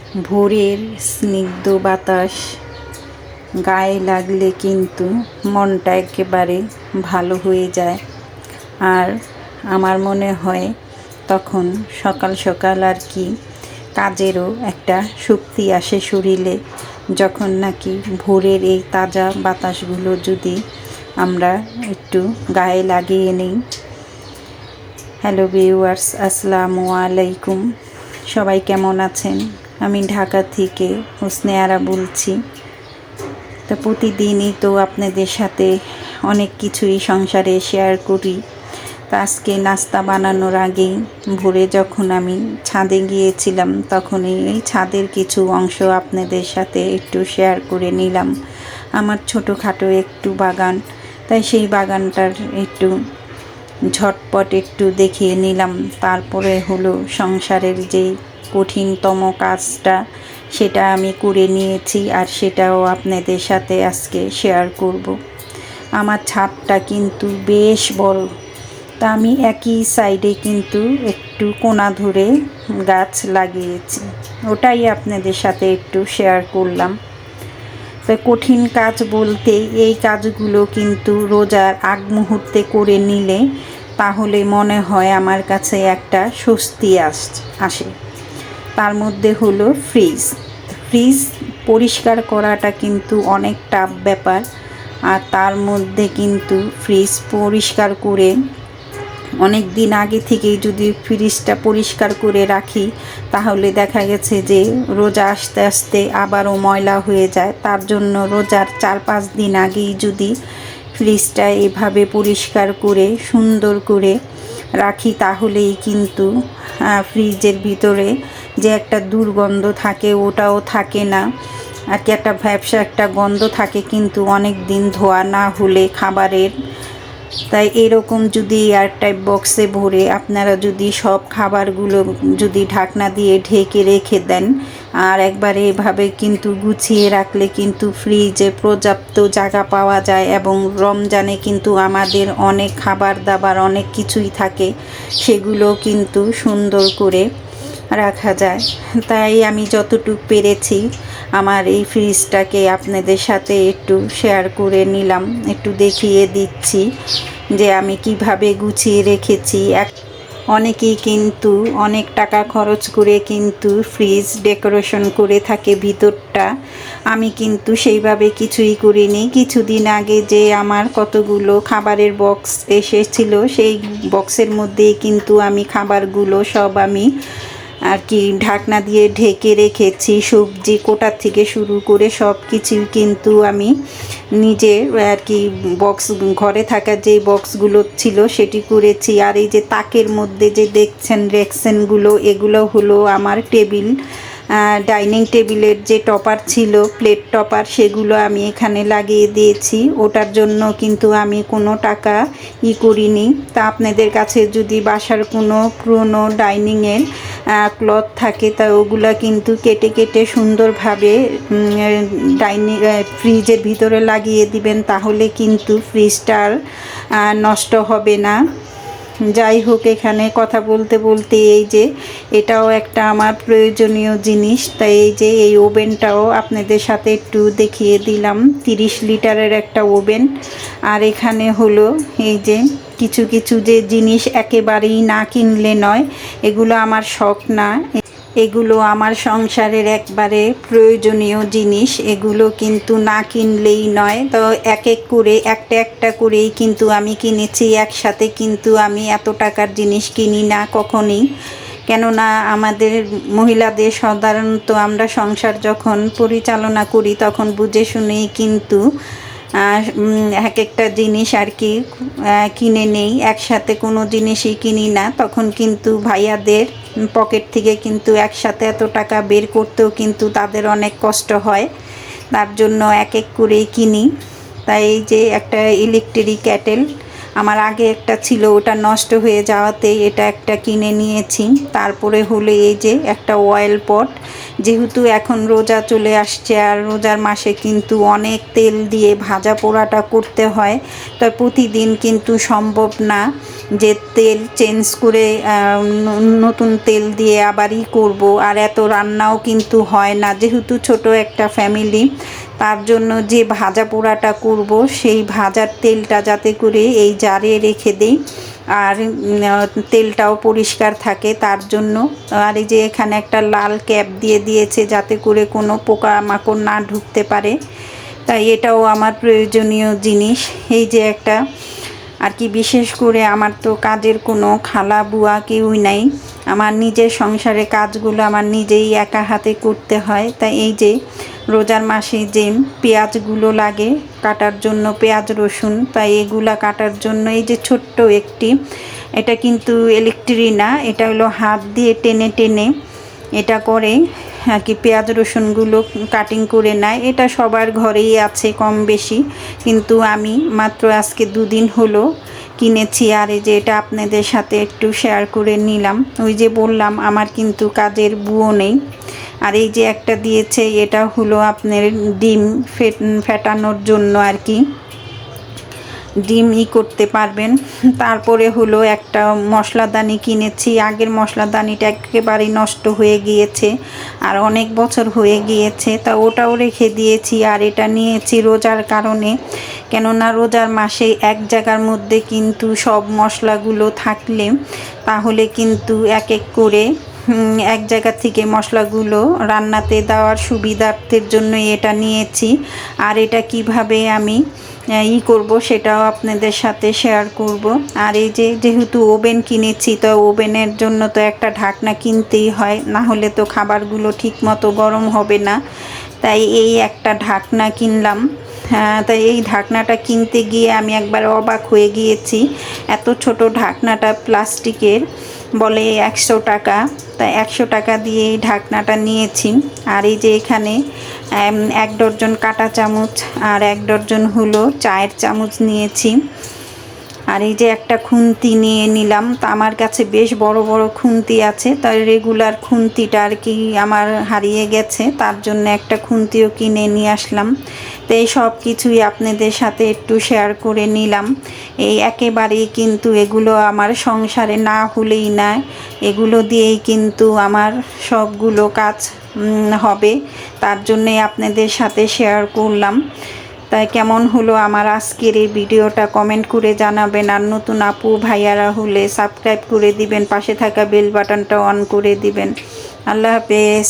ভোরের স্নিগ্ধ বাতাস গায়ে লাগলে কিন্তু মনটা একেবারে ভালো হয়ে যায়। আর আমার মনে হয় তখন সকাল সকাল আর কি কাজেরও একটা শক্তি আসে শরীরে, যখন নাকি ভোরের এই তাজা বাতাসগুলো যদি আমরা একটু গায়ে লাগিয়ে নিই। হ্যালো ভিউয়ার্স, আসসালামু আলাইকুম। সবাই কেমন আছেন? আমি ঢাকা থেকে হোসনে আরা বলছি। তো প্রতিদিনই তো আপনাদের সাথে অনেক কিছুই সংসারে শেয়ার করি। তা আজকে নাস্তা বানানোর আগেই ভোরে যখন আমি ছাদে গিয়েছিলাম, তখন এই ছাদের কিছু অংশ আপনাদের সাথে একটু শেয়ার করে নিলাম। আমার ছোটোখাটো একটু বাগান, তাই সেই বাগানটার একটু ঝটপট একটু দেখিয়ে নিলাম। তারপরে হলো সংসারের যে কঠিনতম কাজটা, সেটা আমি করে নিয়েছি, আর সেটাও আপনাদের সাথে আজকে শেয়ার করব। আমার ছাদটা কিন্তু বেশ বড়, তা আমি একই সাইডে কিন্তু একটু কোণা ধরে গাছ লাগিয়েছি, ওটাই আপনাদের সাথে একটু শেয়ার করলাম। তো কঠিন কাজ বলতে এই কাজগুলো কিন্তু রোজার আগ মুহূর্তে করে নিলে তাহলে মনে হয় আমার কাছে একটা স্বস্তি আসে। তার মধ্যে হলো ফ্রিজ পরিষ্কার করাটা কিন্তু অনেক টাফ ব্যাপার। আর তার মধ্যে কিন্তু ফ্রিজ পরিষ্কার করে অনেক দিন আগে থেকেই যদি ফ্রিজটা পরিষ্কার করে রাখি, তাহলে দেখা গেছে যে রোজা আস্তে আস্তে আবারও ময়লা হয়ে যায়। তার জন্য রোজার 4-5 দিন আগেই যদি ফ্রিজটা এভাবে পরিষ্কার করে সুন্দর করে রাখি, তাহলেই কিন্তু ফ্রিজের ভিতরে যে একটা দুর্গন্ধ থাকে ওটাও থাকে না, আর কি একটা ভ্যাপসা একটা গন্ধ থাকে কিন্তু অনেক দিন ধোয়া না হলে খাবারের। তাই এরকম যদি এয়ারটাইট বক্সে ভরে আপনারা যদি সব খাবারগুলো যদি ঢাকনা দিয়ে ঢেকে রেখে দেন, আর একবারে এভাবে কিন্তু গুছিয়ে রাখলে কিন্তু ফ্রিজে পর্যাপ্ত জায়গা পাওয়া যায়। এবং রমজানে কিন্তু আমাদের অনেক খাবার দাবার অনেক কিছুই থাকে, সেগুলো কিন্তু সুন্দর করে রাখা যায়। তাই আমি যতটুকু পেরেছি আমার এই ফ্রিজটাকে আপনাদের সাথে একটু শেয়ার করে নিলাম, একটু দেখিয়ে দিচ্ছি যে আমি কিভাবে গুছিয়ে রেখেছি। অনেকেই কিন্তু অনেক টাকা খরচ করে কিন্তু ফ্রিজ ডেকোরেশন করে থাকে ভিতরটা, আমি কিন্তু সেইভাবে কিছুই করিনি। কিছুদিন আগে যে আমার কতগুলো খাবারের বক্স এসেছিল, সেই বক্সের মধ্যেই কিন্তু আমি খাবারগুলো সব আমি আর কি ঢাকনা দিয়ে ঢেকে রেখেছি। সবজি কোটার থেকে শুরু করে সব কিছুই কিন্তু আমি নিজে আর কি বক্স, ঘরে থাকা যে বক্সগুলো ছিল সেটি করেছি। আর এই যে তাকের মধ্যে যে দেখছেন রেকসেনগুলো, এগুলো হলো আমার ডাইনিং টেবিলের যে টপার ছিল, প্লেট টপার, সেগুলো আমি এখানে লাগিয়ে দিয়েছি। ওটার জন্য কিন্তু আমি কোনো টাকা করিনি। তা আপনাদের কাছে যদি বাসার কোনো পুরনো ডাইনিংয়ের ক্লথ থাকে, তা ওগুলা কিন্তু কেটে কেটে সুন্দরভাবে ফ্রিজের ভিতরে লাগিয়ে দিবেন, তাহলে কিন্তু ফ্রিজটার নষ্ট হবে না। যাই হোক, এখানে কথা বলতে বলতে এই যে এটাও একটা আমার প্রয়োজনীয় জিনিস, তাই এই যে এই ওভেনটাও আপনাদের সাথে একটু দেখিয়ে দিলাম। 30 লিটারের একটা ওভেন। আর এখানে হলো এই যে কিছু কিছু যে জিনিস একেবারেই না কিনলে নয়, এগুলো আমার শখ না, এগুলো আমার সংসারের একবারে প্রয়োজনীয় জিনিস, এগুলো কিন্তু না কিনলেই নয়। তো এক এক করে একটা একটা করেই কিন্তু আমি কিনেছি, একসাথে কিন্তু আমি এত টাকার জিনিস কিনি না কখনই। কেননা আমাদের মহিলাদের সাধারণত আমরা সংসার যখন পরিচালনা করি তখন বুঝে শুনেই কিন্তু এক একটা জিনিস আর কি কিনে নেই, একসাথে কোনো জিনিসই কিনি না। তখন কিন্তু ভাইয়াদের পকেট থেকে কিন্তু একসাথে এত টাকা বের করতেও কিন্তু তাদের অনেক কষ্ট হয়, তার জন্য এক এক করেই কিনি। তাই এই যে একটা ইলেকট্রিক ক্যাটেল আমার আগে একটা ছিল, ওটা নষ্ট হয়ে যাওয়াতে এটা একটা কিনে নিয়েছি। তারপরে হলো এই যে একটা অয়েল পট, যেহেতু এখন রোজা চলে আসছে আর রোজার মাসে কিন্তু অনেক তেল দিয়ে ভাজা পোড়াটা করতে হয়, তাই প্রতিদিন কিন্তু সম্ভব না যে তেল চেঞ্জ করে নতুন তেল দিয়ে আবারই করব। আর এত রান্নাও কিন্তু হয় না, যেহেতু ছোট একটা ফ্যামিলি, তার জন্য যে ভাজা পোড়াটা করব সেই ভাজার তেলটা যাতে করে এই জারে রেখে দেই আর তেলটাও পরিষ্কার থাকে তার জন্য। আর এই যে এখানে একটা লাল ক্যাপ দিয়ে দিয়েছে যাতে করে কোনো পোকামাকড় না ঢুকতে পারে, তাই এটাও আমার প্রয়োজনীয় জিনিস। এই যে একটা আর কি, বিশেষ করে আমার তো কাজের কোনো খালা বুয়া কেউই নাই, আমার নিজের সংসারে কাজগুলো আমার নিজেই একা হাতে করতে হয়। তাই এই যে রোজার মাসে যে পেঁয়াজগুলো লাগে কাটার জন্য, পেঁয়াজ রসুন, তাই এগুলা কাটার জন্য এই যে ছোট্ট একটি, এটা কিন্তু ইলেকট্রিক না, এটা হলো হাত দিয়ে টেনে টেনে এটা করে আর কি পেঁয়াজ রসুনগুলো কাটিং করে নেয়। এটা সবার ঘরেই আছে কম বেশি, কিন্তু আমি মাত্র আজকে 2 দিন হলো কিনেছি। আর এই যে এটা আপনাদের সাথে একটু শেয়ার করে নিলাম। ওই যে বললাম আমার কিন্তু কাজের বুয়ো নেই। আর এই যে একটা দিয়েছে, এটা হলো আপনার ডিম ফেটানোর জন্য আর কি, ডিম করতে পারবেন। তারপরে হলো একটা মশলাদানি কিনেছি, আগের মশলাদানিটা একেবারেই নষ্ট হয়ে গিয়েছে আর অনেক বছর হয়ে গিয়েছে, তা ওটাও রেখে দিয়েছি। আর এটা নিয়েছি রোজার কারণে, কেননা রোজার মাসে এক জায়গার মধ্যে কিন্তু সব মশলাগুলো থাকলে তাহলে কিন্তু এক এক করে এক জায়গা থেকে মশলাগুলো রান্নাতে দেওয়ার সুবিধার্থের জন্য এটা নিয়েছি। আর এটা কিভাবে আমি করব সেটাও আপনাদের সাথে শেয়ার করব। আর এই যে যেহেতু ওভেন কিনেছি, তো ওভেনের জন্য তো একটা ঢাকনা কিনতেই হয়, না হলে তো খাবারগুলো ঠিক মতো গরম হবে না, তাই এই একটা ঢাকনা কিনলাম। তাই এই ঢাকনাটা কিনতে গিয়ে আমি একবার অবাক হয়ে গিয়েছি, এত ছোট ঢাকনাটা প্লাস্টিকের, বলে 100 টাকা। তাই 100 টাকা দিয়ে এই ঢাকনাটা নিয়েছি। আর এই যে এখানে 1 ডজন কাঁটা চামচ আর 1 ডজন হলো চায়ের চামচ নিয়েছি। আর এই যে একটা খুন্তি নিয়ে নিলাম, তা আমার কাছে বেশ বড় বড় খুন্তি আছে, তাই রেগুলার খুন্তিটা আর কি আমার হারিয়ে গেছে, তার জন্য একটা খুন্তিও কিনে নিয়ে আসলাম। তো এই সব কিছুই আপনাদের সাথে একটু শেয়ার করে নিলাম। এই একেবারেই কিন্তু এগুলো আমার সংসারে না হলেই না, এগুলো দিয়েই কিন্তু আমার সবগুলো কাজ হবে, তার জন্যে আপনাদের সাথে শেয়ার করলাম। তাই কেমন হলো আমার আজকের এই ভিডিওটা কমেন্ট করে জানাবেন। আর নতুন আপু ভাইয়ারা হলে সাবস্ক্রাইব করে দিবেন, পাশে থাকা বেল বাটনটা অন করে দিবেন। আল্লাহ হাফেজ।